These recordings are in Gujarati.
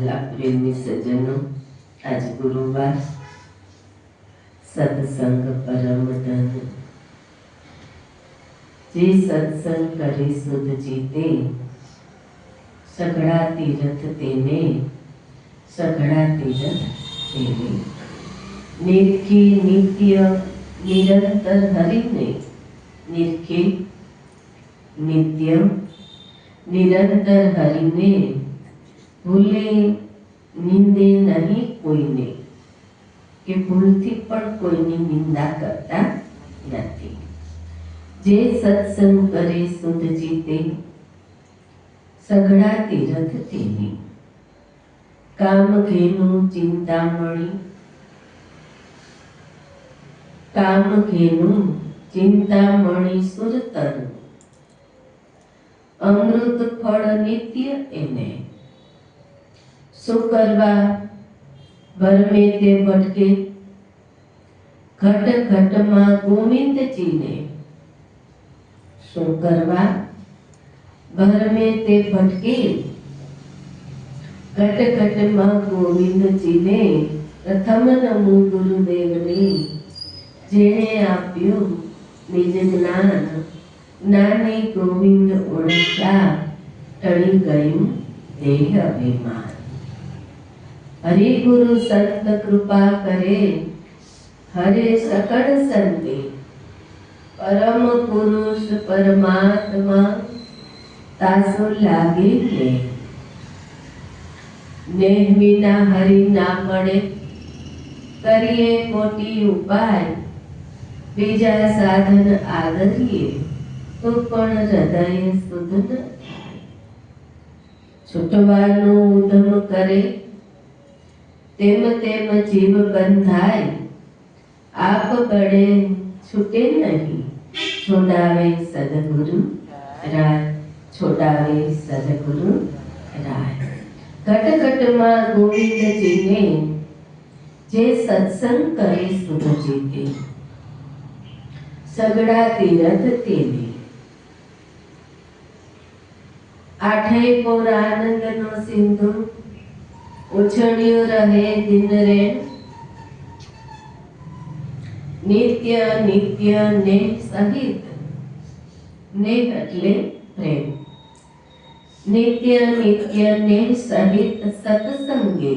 વાલા પ્રેમી સજ્જનો, આજ ગુરુવાર, સત્સંગ પરમ ધન। જે સત્સંગ કરે સુધ જીતે, સઘળા તીરથ તેને, સઘળા તીરથ તેને। નિરખી નિત્ય નિરંતર હરિને, નિરખી નિત્ય નિરંતર હરિને, ભૂલે નિંદે નહીં કોઈને, કે ભૂલથી પણ કોઈની નિંદા કરતા નથી। જે સત્સંગ કરે સુધ જીતે, સઘળા તીરથ તેને। કામ ઘેનું ચિંતામણી, કામ ઘેનું ચિંતામણી સુરતર, અમૃત ફળ નિત્ય એને। શું કરવા ભરમે તે ભટકે, ઘટ ઘટમાં ગોવિંદજીને। શું કરવા ભરમે તે ભટકે, ઘટ ઘટમાં ગોવિંદજીને। પ્રથમ નમો ગુરુદેવને, જેણે આપ્યું નિજ જ્ઞાન, જ્ઞાને ગોવિંદ ઓળખ્યા, ટળી ગયું દેહ અભિમાન। હરિ ગુરુ સંત કૃપા કરે, હરે સકળ સંતે। પરમ પુરુષ પરમાત્મા, તાસો લાગે ને। નેહ વિના હરિ ના મળે, કરીએ મોટી ઉપાય, બીજા સાધન આદરીએ, તો પણ હૃદય શુદ્ધ ન થાય। છૂટવાનું ઉધમ કરે, તેમ તેમ જીવ બંધાય, આપ બળે છૂટે નહીં, છોડાવે સદગુરુ રાય, છોડાવે સદગુરુ રાય। ઘટ ઘટમાં ગોવિંદજીને, જે સત્સંગ કરે સુધ જીતે, સઘળા તીરથ તેને। આઠે પોર આનંદનો સિંધુ, ઉછળ્યો રહે દિન રેણ। નિત્ય નિત્ય ને સહિત, ને એટલે પ્રેમ। નિત્ય નિત્ય ને સહિત સત્સંગે,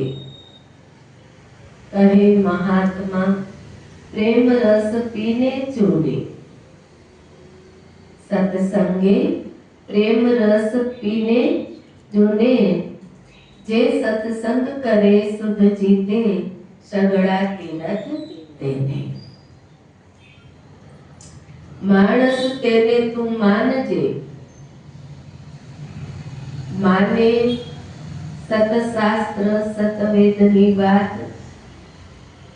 કહે મહાત્મા પ્રેમ રસ પીને ચોરે। સત્સંગે પ્રેમ રસ પીને જોને, જે સત્સંગ કરે સુધ જીતે, સઘળા તીરથ તેને। માણસ તેને તું માનજે, માને સતશાસ્ત્ર સતવેદની વાત।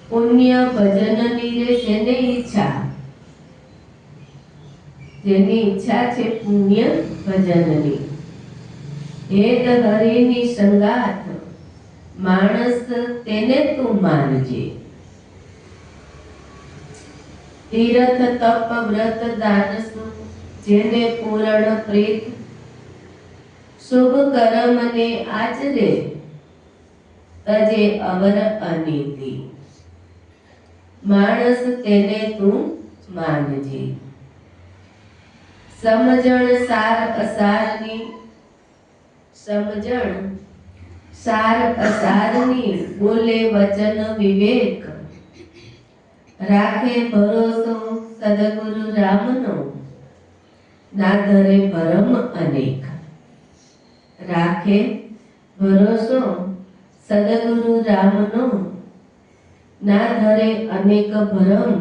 પુણ્ય ભજનની રે જેને ઈચ્છા, જેની ઈચ્છા છે પુણ્ય ભજનની। હેત હરિની સંગાથ, માણસ તેને તું માનજે। તીરથ તપ વ્રત દાન સુખ, જેને પૂરણ પ્રીત, શુભ કર્મને આચરે, તજે અવર અનીતિ। માણસ તેને તું માનજે। સમજણ સાર અસારની, સમજણ સાર અસારની, બોલે વચન વિવેક। રાખે ભરોસો સદગુરુ રામનો, ના ધરે ભરમ અનેક। રાખે ભરોસો સદગુરુ રામનો, ના ધરે અનેક ભરમ।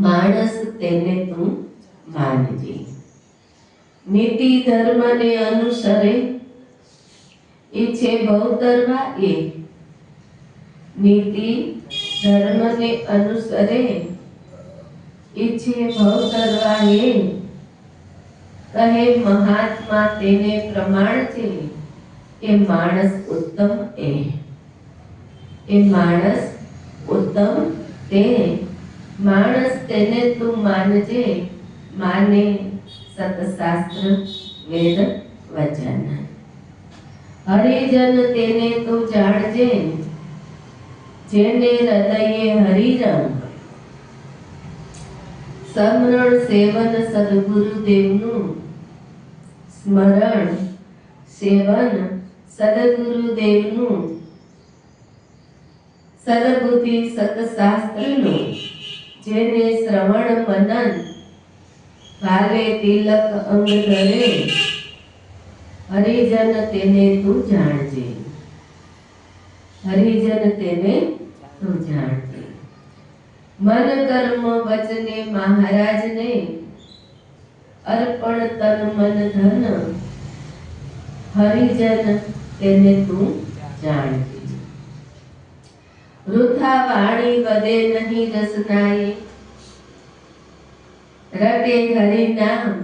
માણસ તેને તું માનજે। નીતિ ધર્મને અનુસરે, ઈચ્છે ભવ તરવા એ। નીતિ ધર્મને અનુસરે, ઈચ્છે ભવ તરવા એ। કહે મહાત્મા તેને પ્રમાણ છે, એ માણસ ઉત્તમ એ। એ માણસ ઉત્તમ તે, માણસ તેને તું માનજે। માને સતશાસ્ત્ર વેદ વચન। હરિજન તેને તું જાણજે, જેને હૃદયે હરિરંગ. સમરણ સેવન સદગુરુદેવનું, સ્મરણ સેવન સદગુરુદેવનું, સદબુદ્ધિ સતશાસ્ત્રનું, જેને શ્રવણ મનન ભાલે તિલક અંગ ધરે. હરિજન તેને તું જાણજે, હરિજન તેને તું જાણજે. મન કર્મ વચને મહારાજને, અર્પણ તન મન ધન. હરિજન તેને તું જાણજે. વૃથા વાણી વધે નહીં રસનાએ, રટે હરિ નામ.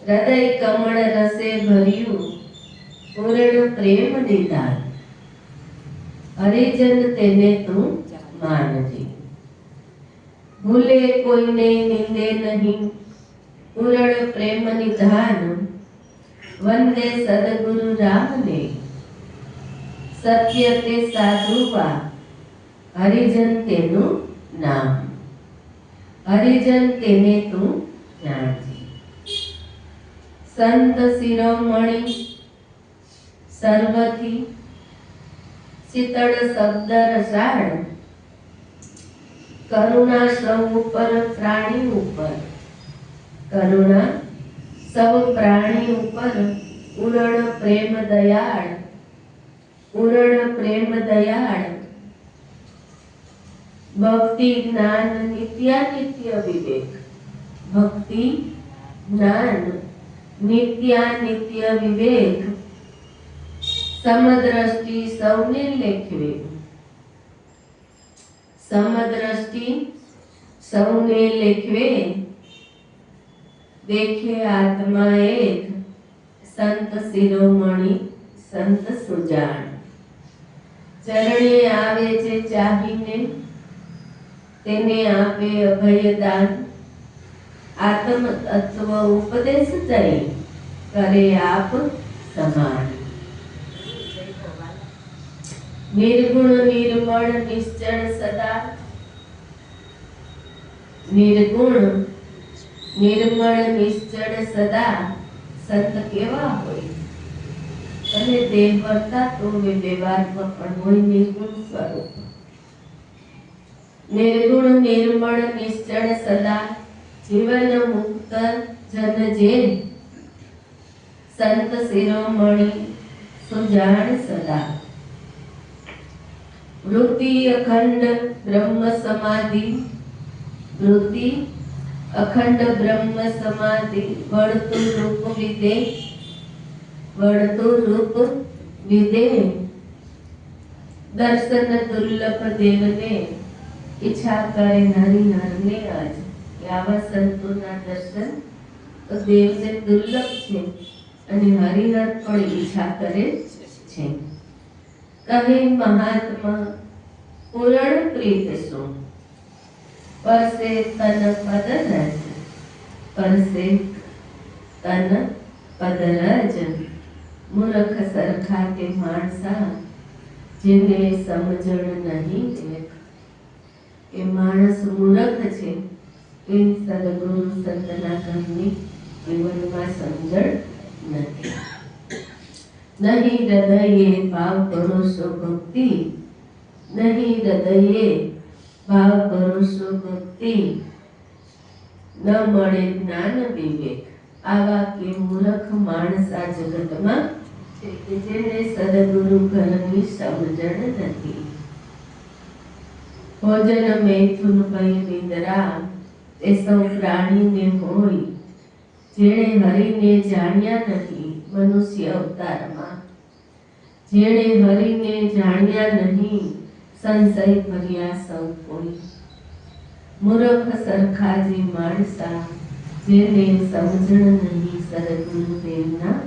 હૃદય કમળ રસે ભર્યું, પૂર્ણ પ્રેમ નિદાન. હરિજન તેને તું માનજે. ભૂલે કોઈને નિંદે નહીં, પૂર્ણ પ્રેમ નિધાન. વંદે સદગુરુ રામને, સત્ય તે સાધુવા. હરિજન તેનું નામ. હરિજન તેને તું જાણજે. સંત શિરોમણી સર્વથી, શીતળ શબ્દ રસાળ. કરુણા સૌ ઉપર પ્રાણી ઉપર, કરુણા સૌ પ્રાણી ઉપર. પૂર્ણ પ્રેમ દયાળ, પૂર્ણ પ્રેમ દયાળ. ભક્તિ જ્ઞાન નિત્યાનિત્ય વિવેક, ભક્તિ જ્ઞાન નિત્યાનિત્ય વિવેક. સમદ્રષ્ટિ સૌને લેખવે, સમદ્રષ્ટિ સૌને લેખવે. દેખે આત્મા એક, સંત શિરોમણી સંત સુજાણ. ચરણે આવે છે ચાહીને, તેને આપે અભયદાન. આત્મ તત્વ ઉપદેશ દઈ, કરે આપ સમાન. નિર્ગુણ નિર્મળ નિશ્ચળ સદા, નિર્ગુણ નિર્મળ નિશ્ચળ સદા. સંત કેવા હોય? અને દેહ કરતા તો વ્યવહારમાં પણ હોય નિર્ગુણ સ્વરૂપ. નિર્ગુણ નિર્મળ નિશ્ચળ સદા, જીવન મુક્ત જન જે. સંત શિરોમણી સુજાણ સદા. વૃત્તિ અખંડ બ્રહ્મ સમાધિ, વૃત્તિ અખંડ બ્રહ્મ સમાધિ. વળતું રૂપ વિદે, વળતું રૂપ વિદે. દર્શન દુર્લભ દેવને, ઈચ્છા કરે નારી નરને આજ. આવા સંતોના દર્શન તો દેવને દુર્લભ છે, અને હરિહર પણ ઈચ્છા કરે છે. કહે મહાત્મા પૂરણ પ્રીત શું, પરસે તન પદ રજ. પરસે તન પદ રજ. મૂર્ખ સરખા તે માણસા, જેને સમજણ નહીં દેખ. એ માણસ મૂર્ખ છે, એ સદગુરુ સંતના ઘરની જીવનમાં સમજણ નથી. નહીં હૃદયે ભાવ ભરોસો ભક્તિ, નહીં હૃદયે ભાવ ભરોસો ભક્તિ. ન મળે જ્ઞાન વિવેક. આવા કે મૂર્ખ માણસ આ જગતમાં છે, કે જેને સદગુરુ ઘરની સમજણ નથી. ભોજન મૈથુન ભય નિંદ્રા, એ સૌ પ્રાણીને હોય. જેણે હરિને જાણ્યા નથી મનુષ્ય અવતારમાં, જેણે હરિને જાણ્યા નહીં સંશય ભર્યા સૌ કોઈ. મૂર્ખ સરખા જે માણસા, જેને સમજણ નહીં સદગુરુદેવના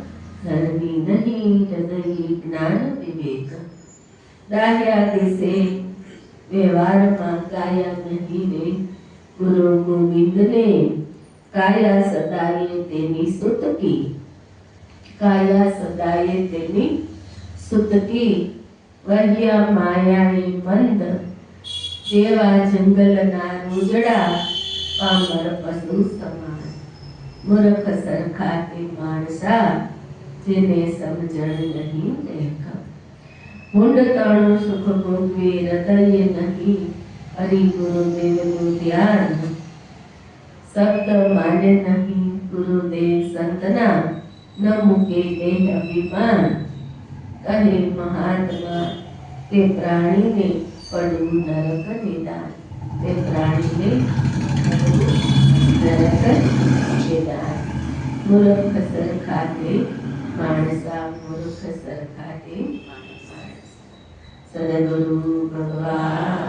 ધરની. નહીં હૃદયે જ્ઞાન વિવેક. દાહ્યા દિશે વ્યવહારમાં કાયા નહીં રે. ગુરુ ગોવિંદને કાયા સદાયે તેની સુતકી. કાયા સદાયે તેની સુતકી વહ્યા માયાએ મંદ જેવા જંગલના રૂજડા પામર પશુ સમાન મૂર્ખ સરખા તે માણસા જેને સમજણ નહીં દેખ હુંડ તાણું સુખ ભોગવે હૃદય નહીં હરિ ગુરુદેવનું ધ્યાન શબ્દ માને નહીં ગુરુદેવ સંતના ન મૂકે દેહ અભિમાન કહે મહાત્મા તે પ્રાણીને પડવું નરક નિદાન તે પ્રાણીને નરક નિદાન મૂર્ખ સરખા તે માણસા મૂર્ખ સરખા તે સદગુરુ ભગવાન